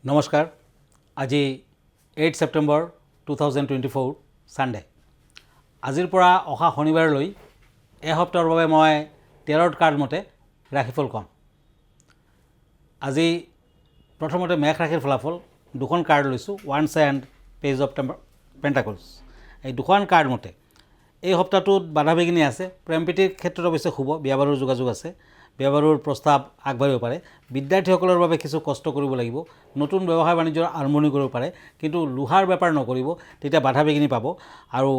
নমস্কাৰ আজি 8 ছেপ্টেম্বৰ 2024 সানডে আজিৰ পৰা অহা শনিবাৰলৈ এসপ্তাহৰ বাবে মই টেৰট কাৰ্ড মতে ৰাশিফল কম। আজি প্ৰথমতে মেঘ ৰাশিৰ ফলাফল দুখন কাৰ্ড লৈছোঁ, ওৱান্স এণ্ড পেজ অফ পেণ্টাকলছ। এই দুখন কাৰ্ড মতে এই সপ্তাহটোত বাধা বিঘিনি আছে। প্ৰেম প্ৰীতিৰ ক্ষেত্ৰত অৱশ্যে শুভ, বিয়া বাৰুৰ যোগাযোগ আছে, বিয়া বাৰুৰ প্ৰস্তাৱ আগবাঢ়িব পাৰে। বিদ্যাৰ্থীসকলৰ বাবে কিছু কষ্ট কৰিব লাগিব, নতুন ব্যৱসায় বাণিজ্যৰ আৰম্ভণি কৰিব পাৰে, কিন্তু লোহাৰ বেপাৰ নকৰিব, তেতিয়া বাধা বিঘিনি পাব। আৰু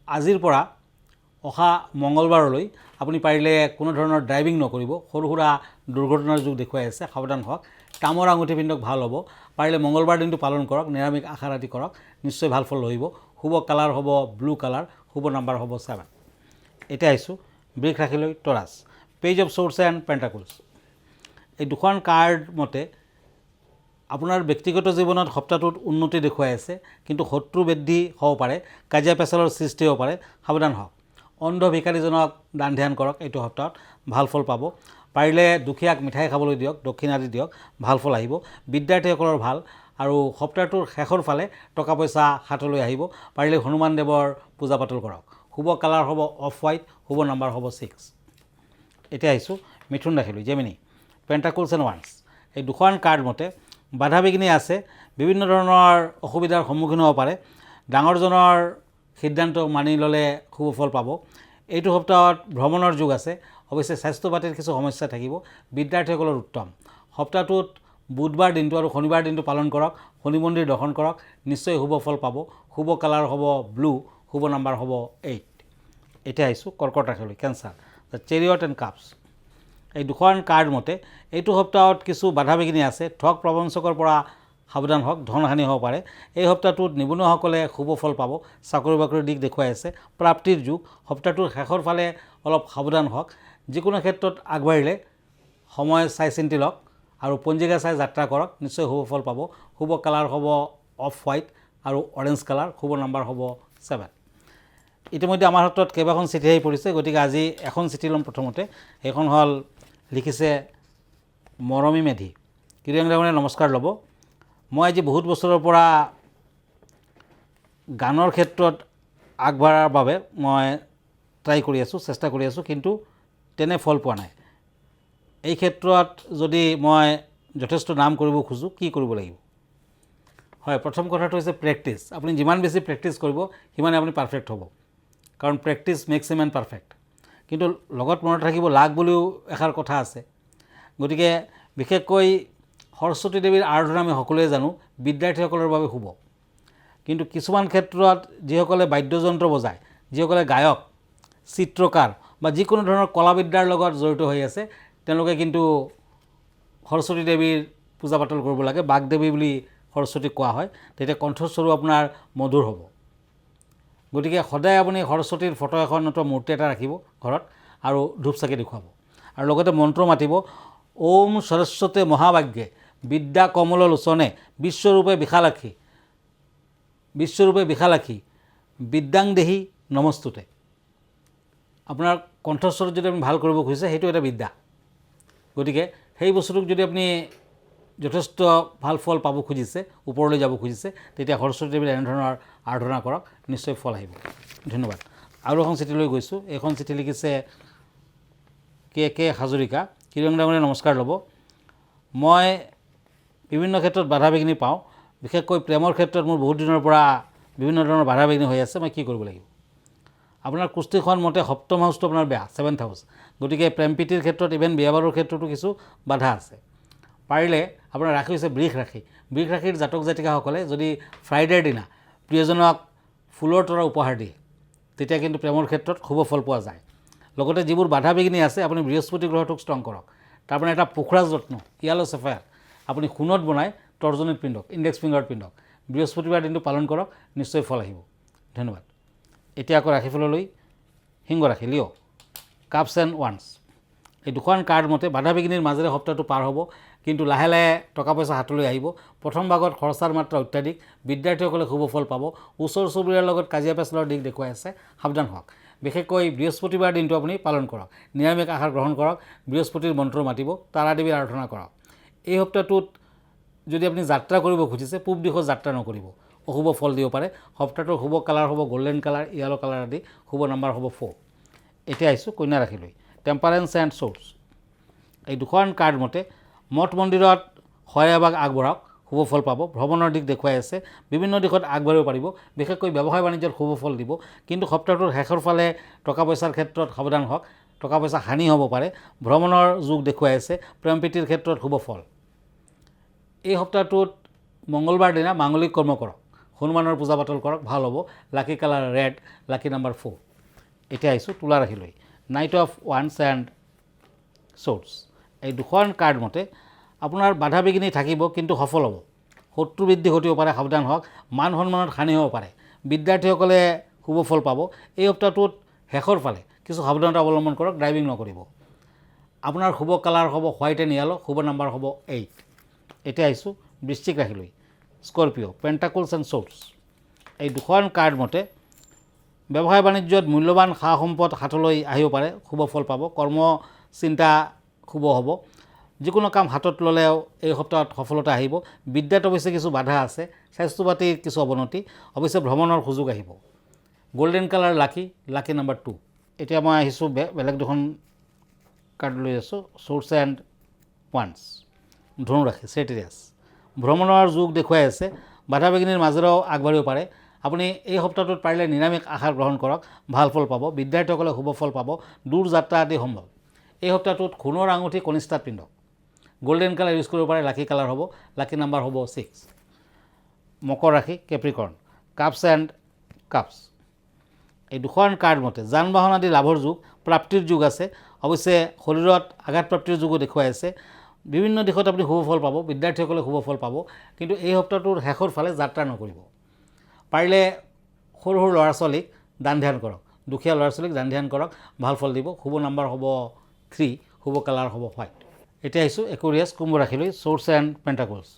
আজিৰ পৰা অহা মঙলবাৰলৈ আপুনি পাৰিলে কোনো ধৰণৰ ড্ৰাইভিং নকৰিব, সৰু সুৰা দুৰ্ঘটনাৰ যুগ দেখুৱাই আছে, সাৱধান হওক। তামৰ আঙুঠি পিন্ধক, ভাল হ'ব। পাৰিলে মঙলবাৰ দিনটো পালন কৰক, নিৰামিষ আশা ৰাতি কৰক, নিশ্চয় ভাল ফল লহিব। শুভ কালাৰ হ'ব ব্লু কালাৰ, শুভ নাম্বাৰ হ'ব 7। এতিয়া আহিছোঁ বৃষ ৰাশিলৈ, টৰাছ, পেজ অফ শ্বৰ্টছ এণ্ড পেণ্টাকলছ। এই দুখন কাৰ্ড মতে আপোনাৰ ব্যক্তিগত জীৱনত সপ্তাহটোত উন্নতি দেখুৱাই আছে, কিন্তু শত্ৰু বৃদ্ধি হ'ব পাৰে, কাজিয়া পেচালৰ সৃষ্টি হ'ব পাৰে, সাৱধান হওক। অন্ধ ভিকাৰীজনক দান ধ্যান কৰক, এইটো সপ্তাহত ভাল ফল পাব। পাৰিলে দুখীয়াক মিঠাই খাবলৈ দিয়ক, দক্ষিণা দি দিয়ক, ভাল ফল আহিব। বিদ্যাৰ্থীসকলৰ ভাল। আৰু সপ্তাহটোৰ শেষৰ ফালে টকা পইচা হাতলৈ আহিব। পাৰিলে হনুমান দেৱৰ পূজা পাতল কৰক। শুভ কালাৰ হ'ব অফ হোৱাইট, শুভ নাম্বাৰ হ'ব 6। এতিয়া আহিছোঁ মিথুন ৰাশিলৈ, জেমিনি, পেণ্টাকলছ এণ্ড ওৱান্স। এই দুখন কাৰ্ড মতে বাধা বিঘিনি আছে, বিভিন্ন ধৰণৰ অসুবিধাৰ সন্মুখীন হ'ব পাৰে। ডাঙৰজনৰ সিদ্ধান্ত মানি ল'লে শুভ ফল পাব। এইটো সপ্তাহত ভ্ৰমণৰ যুগ আছে, অৱশ্যে স্বাস্থ্য পাতিৰ কিছু সমস্যা থাকিব। বিদ্যাৰ্থীসকলৰ উত্তম। সপ্তাহটোত বুধবাৰ দিনটো আৰু শনিবাৰ দিনটো পালন কৰক, শনি মন্দিৰ দৰ্শন কৰক, নিশ্চয় শুভ ফল পাব। শুভ কালাৰ হ'ব ব্লু, শুভ নাম্বাৰ হ'ব 8। এতিয়া আহিছোঁ কৰ্কট ৰাশিলৈ, কেঞ্চাৰ, দ্য চেৰিয়ট এণ্ড কাপছ। এই দুখন কাৰ্ড মতে এইটো সপ্তাহত কিছু বাধা বিঘিনি আছে, ঠগ প্ৰবঞ্চকৰ পৰা সাৱধান হওক, ধনহানি হ'ব পাৰে। এই সপ্তাহটোত নিবনুৱাসকলে শুভ ফল পাব, চাকৰি বাকৰিৰ দিশ দেখুৱাই আছে, প্ৰাপ্তিৰ যুগ। সপ্তাহটোৰ শেষৰ ফালে অলপ সাৱধান হওক। যিকোনো ক্ষেত্ৰত আগবাঢ়িলে সময় চাই চিন্তি লওক আৰু পঞ্জিকা চাই যাত্ৰা কৰক, নিশ্চয় শুভ ফল পাব। শুভ কালাৰ হ'ব অফ হোৱাইট আৰু অৰেঞ্জ কালাৰ, শুভ নাম্বাৰ হ'ব 7। ইতিমধ্যে আমাৰ হাতত কেইবাখন চিঠি আহি পৰিছে, গতিকে আজি এখন চিঠি ল'ম। প্ৰথমতে সেইখন হ'ল, লিখিছে মৰমী মেধি। কিৰিয়ংৰামনে নমস্কাৰ ল'ব। মই আজি বহুত বছৰৰ পৰা গানৰ ক্ষেত্ৰত আগবঢ়াৰ বাবে মই ট্ৰাই কৰি আছোঁ, চেষ্টা কৰি আছোঁ, কিন্তু তেনে ফল পোৱা নাই। এই ক্ষেত্ৰত যদি মই যথেষ্ট নাম কৰিব খোজোঁ, কি কৰিব লাগিব? হয়, প্ৰথম কথাটো হৈছে প্ৰেক্টিছ। আপুনি যিমান বেছি প্ৰেক্টিছ কৰিব, সিমানে আপুনি পাৰফেক্ট হ'ব, কাৰণ practice makes a man perfect. কিন্তু লগত মনত ৰাখিব, লাক বুলিও এষাৰ কথা আছে। গতিকে বিশেষকৈ সৰস্বতী দেৱীৰ আৰাধনা আমি সকলোৱে জানো, বিদ্যাৰ্থীসকলৰ বাবে শুভ। কিন্তু কিছুমান ক্ষেত্ৰত যিসকলে বাদ্যযন্ত্ৰ বজায়, যিসকলে গায়ক, চিত্ৰকাৰ বা যিকোনো ধৰণৰ কলাবিদ্যাৰ লগত জড়িত হৈ আছে, তেওঁলোকে কিন্তু সৰস্বতী দেৱীৰ পূজা পাতল কৰিব লাগে। বাগদেৱী বুলি সৰস্বতীক কোৱা হয়, তেতিয়া কণ্ঠস্বৰো আপোনাৰ মধুৰ হ'ব। গতিকে সদায় আপুনি সৰস্বতীৰ ফটো এখন অথবা মূৰ্তি এটা ৰাখিব ঘৰত আৰু ধূপ চাকি দেখুৱাব, আৰু লগতে মন্ত্ৰ মাতিব, ওম সৰস্বতী মহাভাগ্যে বিদ্যা কমল লোচনে বিশ্বৰূপে বিশালাক্ষী, বিশ্বৰূপে বিশালাক্ষী বিদ্যাং দেহি নমস্তুতে। আপোনাৰ কণ্ঠস্বৰ যদি আপুনি ভাল কৰিব খুজিছে, সেইটো এটা বিদ্যা। গতিকে সেই বস্তুটোক যদি আপুনি যথেষ্ট ভাল ফল পাব খুজিছে, ওপৰলৈ যাব খুজিছে, তেতিয়া সৰস্বতী দেৱীৰ এনেধৰণৰ আৰাধনা কৰক, নিশ্চয় ফল আহিব। ধন্যবাদ। আৰু এখন চিঠিলৈ গৈছোঁ। এইখন চিঠি লিখিছে কে হাজৰিকা। কিৰিয়ংৰামনে নমস্কাৰ ল'ব। মই বিভিন্ন ক্ষেত্ৰত বাধা বিঘিনি পাওঁ, বিশেষকৈ প্ৰেমৰ ক্ষেত্ৰত মোৰ বহুত দিনৰ পৰা বিভিন্ন ধৰণৰ বাধা বিঘিনি হৈ আছে। মই কি কৰিব লাগিব? আপোনাৰ কুস্তিখন মতে সপ্তম হাউচটো আপোনাৰ বেয়া, 7th হাউচ। গতিকে প্ৰেম প্ৰীতিৰ ক্ষেত্ৰত, ইভেন বিয়া বাৰুৰ ক্ষেত্ৰতো কিছু বাধা আছে। পাৰিলে আপোনাৰ ৰাশি হৈছে বৃষ ৰাশি। বৃষ ৰাশিৰ জাতক জাতিকাসকলে যদি ফ্ৰাইডেৰ দিনা প্ৰিয়জনক ফুলৰ তৰা উপহাৰ দিয়ে, তেতিয়া কিন্তু প্ৰেমৰ ক্ষেত্ৰত শুভ ফল পোৱা যায়। লগতে যিবোৰ বাধা বিঘিনি আছে, আপুনি বৃহস্পতি গ্ৰহটোক ষ্ট্ৰং কৰক। তাৰমানে এটা পোখৰাজ ৰত্ন, য়েলো চেফায়াৰ আপুনি সোণত বনাই তৰ্জনীত পিন্ধক, ইণ্ডেক্স ফিংগাৰত পিন্ধক। বৃহস্পতিবাৰ দিনটো পালন কৰক, নিশ্চয় ফল আহিব। ধন্যবাদ। এতিয়া আকৌ ৰাশিফললৈ, সিংহ ৰাশি, লিঅ', কাপছ এণ্ড ওৱান্স। এই দুখন কাৰ্ড মতে বাধা বিঘিনিৰ মাজেৰে সপ্তাহটো পাৰ হ'ব, কিন্তু লাহে লাহে টকা পইচা হাতলৈ আহিব। প্ৰথম ভাগত খৰচাৰ মাত্ৰা অত্যাধিক। বিদ্যাৰ্থীসকলে শুভ ফল পাব। ওচৰ চুবুৰীয়াৰ লগত কাজিয়া পেচালৰ দিশ দেখুৱাই আছে, সাৱধান হওক। বিশেষকৈ বৃহস্পতিবাৰ দিনটো আপুনি পালন কৰক, নিৰামিষ আহাৰ গ্ৰহণ কৰক, বৃহস্পতিৰ মন্ত্ৰ মাতিব, তাৰা দেৱীৰ আৰাধনা কৰক। এই সপ্তাহটোত যদি আপুনি যাত্ৰা কৰিব খুজিছে পূব দিশত যাত্ৰা নকৰিব, অশুভ ফল দিব পাৰে। সপ্তাহটোৰ শুভ কালাৰ হ'ব গল্ডেন কালাৰ, য়েলো কালাৰ আদি। শুভ নাম্বাৰ হ'ব 4। এতিয়া আহিছোঁ কন্যা ৰাশিলৈ। টেম্পাৰেন্স এণ্ড চ'ৰ্চ। এই দুখন কাৰ্ড মতে মঠ মন্দিৰত শৰাই এভাগ আগবঢ়াওক, শুভ ফল পাব। ভ্ৰমণৰ দিশ দেখুৱাই আছে, বিভিন্ন দিশত আগবাঢ়িব পাৰিব, বিশেষকৈ ব্যৱসায় বাণিজ্যত শুভ ফল দিব। কিন্তু সপ্তাহটোৰ শেষৰ ফালে টকা পইচাৰ ক্ষেত্ৰত সাৱধান হওক, টকা পইচা হানি হ'ব পাৰে। ভ্ৰমণৰ যোগ দেখুৱাই আছে, প্ৰেম প্ৰীতিৰ ক্ষেত্ৰত শুভ ফল। এই সপ্তাহটোত মংগলবাৰ দিনা মাংগলিক কৰ্ম কৰক, হনুমানৰ পূজা পাতল কৰক, ভাল হ'ব। Lucky colour red, lucky number 4। এতিয়া আহিছোঁ তুলা ৰাশিলৈ। নাইট অফ ওৱান্স এণ্ড চ'ৰ্টছ। এই দুখন কাৰ্ড মতে আপোনাৰ বাধা বিঘিনি থাকিব, কিন্তু সফল হ'ব। শত্ৰু বৃদ্ধি ঘটিব পাৰে, সাৱধান হওক। মান সন্মানত হানি হ'ব পাৰে। বিদ্যাৰ্থীসকলে শুভ ফল পাব। এই সপ্তাহটোত শেষৰ ফালে কিছু সাৱধানতা অৱলম্বন কৰক, ড্ৰাইভিং নকৰিব। আপোনাৰ শুভ কালাৰ হ'ব হোৱাইট এণ্ড য়েলো, শুভ নাম্বাৰ হ'ব 8। এতিয়া আহিছোঁ বৃশ্চিক ৰাশিলৈ। Scorpio' পেণ্টাকলছ and swords. এই দুখন কাৰ্ড মতে ব্যৱসায় বাণিজ্যত মূল্যৱান সা সম্পদ হাতলৈ আহিব পাৰে, শুভ ফল পাব। কৰ্ম চিন্তা শুভ হ'ব। যিকোনো কাম হাতত ল'লেও এই সপ্তাহত সফলতা আহিব। বিদ্যাত অৱশ্যে কিছু বাধা আছে, স্বাস্থ্য পাতিৰ কিছু অৱনতি, অৱশ্যে ভ্ৰমণৰ সুযোগ আহিব। গল্ডেন কালাৰ লাকি, লাকি নাম্বাৰ 2। এতিয়া মই আহিছোঁ বেলেগ দুখন কাৰ্ড লৈ আছোঁ। Source and once. ধনু ৰাশি, চেটিৰিয়াছ। ভ্ৰমণৰ যোগ দেখুৱাই আছে, বাধা বিঘিনিৰ মাজেৰেও আগবাঢ়িব পাৰে। আপুনি এই সপ্তাহটোত পাৰিলে নিৰামিষ আহাৰ গ্ৰহণ কৰক, ভাল ফল পাব। বিদ্যাৰ্থীসকলে শুভ ফল পাব, দূৰ যাত্ৰা আদি সম্ভৱ। এই সপ্তাহটোত সোণৰ আঙুঠি কনিষ্ঠাত পিন্ধক, গল্ডেন কালাৰ ইউজ কৰিব পাৰে, লাকি কালাৰ হ'ব, লাকি নাম্বাৰ হ'ব 6। মকৰ ৰাশি, কেপ্ৰিকৰ্ণ। Cups and cups. এই দুখন কাৰ্ড মতে যান বাহন আদি লাভৰ যুগ, প্ৰাপ্তিৰ যুগ আছে। অৱশ্যে শৰীৰত আঘাত প্ৰাপ্তিৰ যুগো দেখুৱাই আছে। বিভিন্ন দিশত আপুনি শুভ ফল পাব, বিদ্যাৰ্থীসকলে শুভ ফল পাব। কিন্তু এই সপ্তাহটোৰ শেষৰ ফালে যাত্ৰা নকৰিব। পাৰিলে সৰু সৰু ল'ৰা ছোৱালীক দান ধ্যান কৰক, দুখীয়া ল'ৰা ছোৱালীক দান ধ্যান কৰক, ভাল ফল দিব। শুভ নাম্বাৰ হ'ব 3, শুভ কালাৰ হ'ব হোৱাইট। এতিয়া আহিছোঁ একুৰিয়াছ, কুম্ভ ৰাশিলৈ। Source and পেণ্টাকলছ।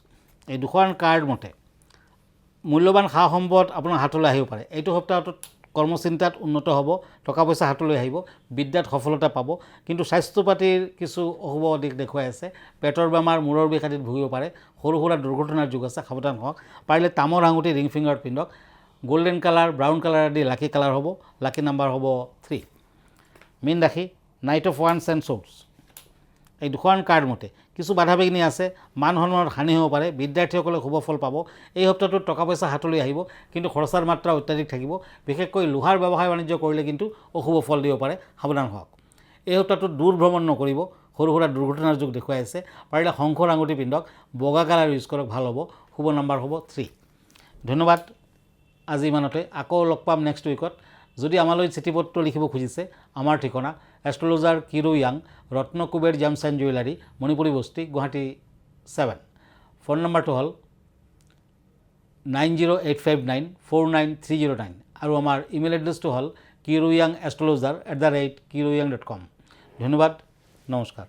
এই দুখন কাৰ্ড মতে মূল্যৱান সা সম্পদ আপোনাৰ হাতলৈ আহিব পাৰে। এইটো সপ্তাহটোত কৰ্মচিন্তাত উন্নত হ'ব, টকা পইচা হাতলৈ আহিব, বিদ্যাত সফলতা পাব। কিন্তু স্বাস্থ্য পাতিৰ কিছু অশুভ দিশ দেখুৱাই আছে। পেটৰ বেমাৰ, মূৰৰ বিষ আদিত ভুগিব পাৰে। সৰু সুৰা দুৰ্ঘটনাৰ যুগ আছে, সাৱধান হওক। পাৰিলে তামৰ আঙুঠি ৰিং ফিংগাৰত পিন্ধক। গল্ডেন কালাৰ, ব্ৰাউন কালাৰ আদি লাকি কালাৰ হ'ব, লাকি নাম্বাৰ হ'ব 3। মীন ৰাশি, নাইট অফ ওৱান্স এণ্ড চ'ৰ্টছ। এই দুখন কাৰ্ড মতে কিছু বাধা বিঘিনি আছে, মান সন্মানত হানি হ'ব পাৰে। বিদ্যাৰ্থীসকলে শুভ ফল পাব। এই সপ্তাহটোত টকা পইচা হাতলৈ আহিব, কিন্তু খৰচাৰ মাত্ৰা অত্যাধিক থাকিব। বিশেষকৈ লোহাৰ ব্যৱসায় বাণিজ্য কৰিলে কিন্তু অশুভ ফল দিব পাৰে, সাৱধান হওক। এই সপ্তাহটোত দূৰ ভ্ৰমণ নকৰিব, সৰু সুৰা দুৰ্ঘটনাৰ যুগ দেখুৱাই আছে। পাৰিলে শংখৰ আঙুঠি পিন্ধক, বগা কালাৰ ইউজ কৰক, ভাল হ'ব। শুভ নাম্বাৰ হ'ব 3। ধন্যবাদ। আজি ইমানতে, আকৌ লগ পাম নেক্সট উইকত। যদি আমালৈ চিঠি পত্ৰ লিখিব খুজিছে, আমাৰ ঠিকনা astrologer Kiro Yang, Ratna Kuber gems and jewellery, Manipuri Basti, Guwahati 7। Phone নম্বৰটো হ'ল 9085949309 আৰু আমাৰ ইমেইল এড্ৰেছটো হ'ল kiroyangastrologer@kiroyang.com। ধন্যবাদ, নমস্কাৰ।